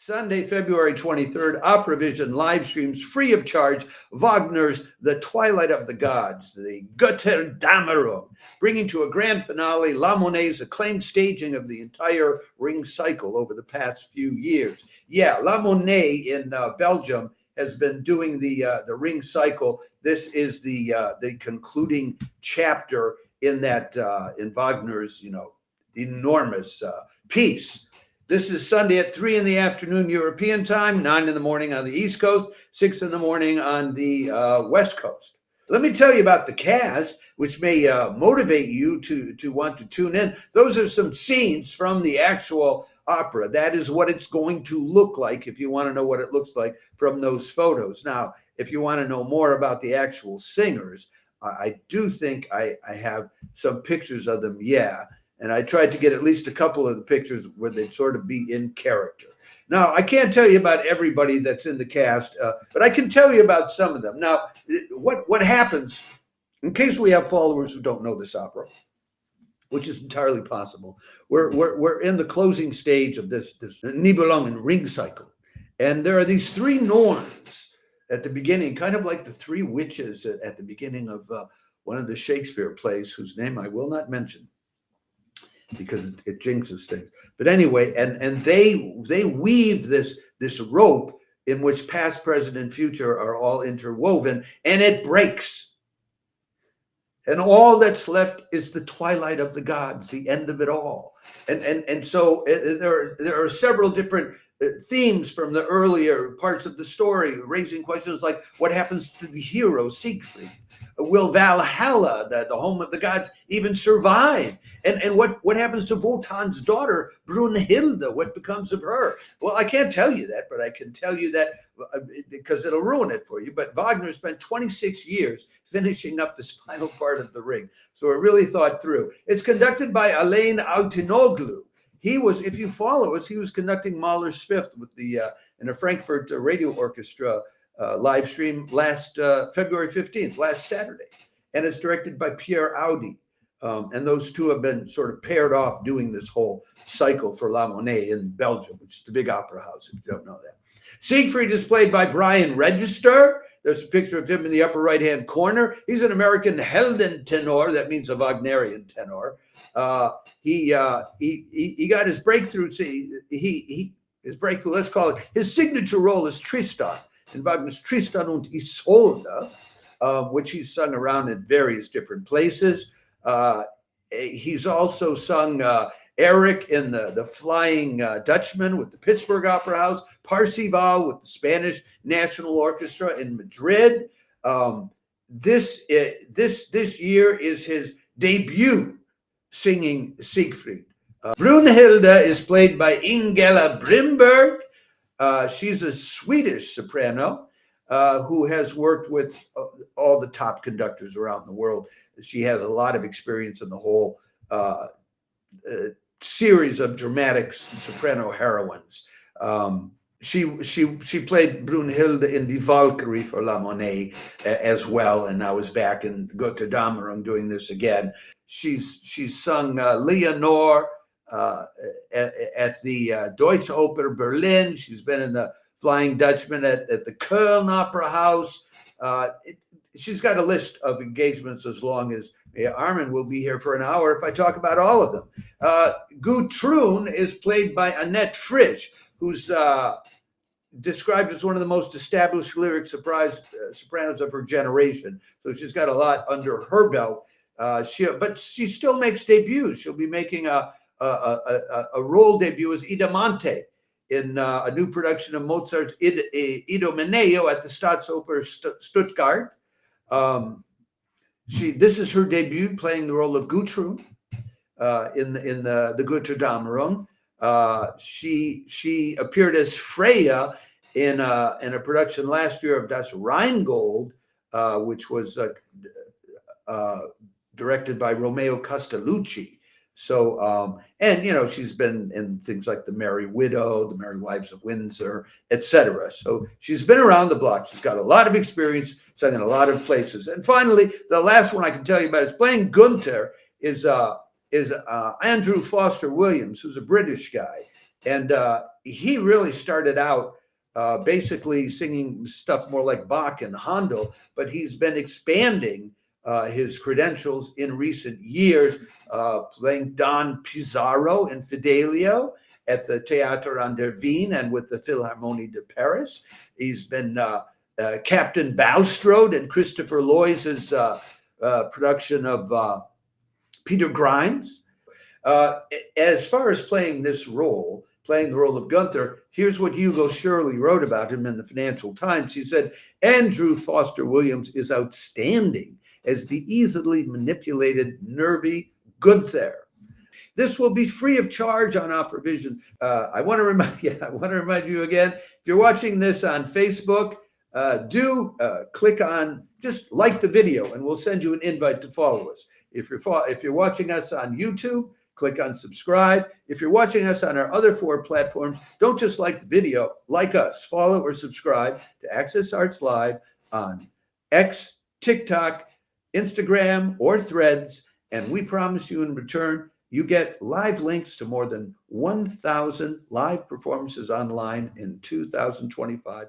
Sunday, February 23rd, Operavision live streams free of charge Wagner's The Twilight of the Gods, the Götterdämmerung, bringing to a grand finale La Monnaine's acclaimed staging of the entire ring cycle over the past few years. Yeah, La Monnaie in Belgium has been doing the ring cycle. This is the concluding chapter in that in Wagner's enormous piece. This is Sunday at 3 in the afternoon European time, 9 in the morning on the East Coast, 6 in the morning on the West Coast. Let me tell you about the cast, which may motivate you to want to tune in. Those are some scenes from the actual opera. That is what it's going to look like if you want to know what it looks like from those photos. Now, if you want to know more about the actual singers, I do think I have some pictures of them, yeah. And I tried to get at least a couple of the pictures where they'd sort of be in character. Now, I can't tell you about everybody that's in the cast, but I can tell you about some of them. Now, what happens, in case we have followers who don't know this opera, which is entirely possible, we're in the closing stage of this Nibelungen ring cycle. And there are these three Norns at the beginning, kind of like the three witches at the beginning of one of the Shakespeare plays, whose name I will not mention, because it jinxes things. But anyway, and they weave this rope in which past, present, and future are all interwoven, and it breaks. And all that's left is the twilight of the gods, the end of it all. And so there are several different themes from the earlier parts of the story, raising questions like, what happens to the hero Siegfried? Will Valhalla, the home of the gods, even survive? And what happens to Wotan's daughter, Brunhilde? What becomes of her? Well, I can't tell you that, but I can tell you that because it'll ruin it for you. But Wagner spent 26 years finishing up this final part of the ring. So it really thought through. It's conducted by Alain Altinoglu. He was, if you follow us, he was conducting Mahler's Fifth with in a Frankfurt radio orchestra live stream last February 15th, last Saturday. And it's directed by Pierre Audi. And those two have been sort of paired off doing this whole cycle for La Monnaie in Belgium, which is the big opera house, if you don't know that. Siegfried is played by Brian Register. There's a picture of him in the upper right-hand corner. He's an American Helden tenor. That means a Wagnerian tenor. He got his breakthrough. His breakthrough, let's call it, his signature role is Tristan in Wagner's Tristan und Isolde, which he's sung around in various different places. He's also sung Eric in the Flying Dutchman with the Pittsburgh Opera House, Parzival with the Spanish National Orchestra in Madrid. This year is his debut singing Siegfried. Brunhilde is played by Ingela Brimberg. She's a Swedish soprano who has worked with all the top conductors around the world. She has a lot of experience in the whole series of dramatic soprano heroines. She played Brunhilde in Die Valkyrie for La Monnaie as well, and now is back in Götterdämmerung doing this again. She's sung Leonore at the Deutsche Oper Berlin. She's been in the Flying Dutchman at the Köln Opera House. She's got a list of engagements as long as Armin will be here for an hour if I talk about all of them. Gudrun is played by Annette Frisch, who's described as one of the most established lyric sopranos of her generation. So she's got a lot under her belt. But she still makes debuts. She'll be making a role debut as Idamante in a new production of Mozart's Idomeneo at the Staatsoper Stuttgart. This is her debut playing the role of Gudrun in the Götterdämmerung. She appeared as Freya in a production last year of Das Rheingold, which was directed by Romeo Castellucci. So, and, she's been in things like The Merry Widow, The Merry Wives of Windsor, etc. So she's been around the block. She's got a lot of experience, sung in a lot of places. And finally, the last one I can tell you about is playing Gunther is Andrew Foster Williams, who's a British guy. And he really started out basically singing stuff more like Bach and Handel, but he's been expanding his credentials in recent years, playing Don Pizarro in Fidelio at the Théâtre an der Wien and with the Philharmonie de Paris. He's been Captain Balstrode in Christopher Lloyd's production of Peter Grimes. As far as playing this role, playing the role of Gunther, here's what Hugo Shirley wrote about him in the Financial Times. He said, Andrew Foster Williams is outstanding as the easily manipulated, nervy Gunther. This will be free of charge on Operavision. I want to remind you again, if you're watching this on Facebook, do click on, just like the video, and we'll send you an invite to follow us. If you're watching us on YouTube, click on subscribe. If you're watching us on our other 4 platforms, don't just like the video, like us, follow or subscribe to Access Arts Live on X, TikTok, Instagram, or Threads. And we promise you in return, you get live links to more than 1,000 live performances online in 2025.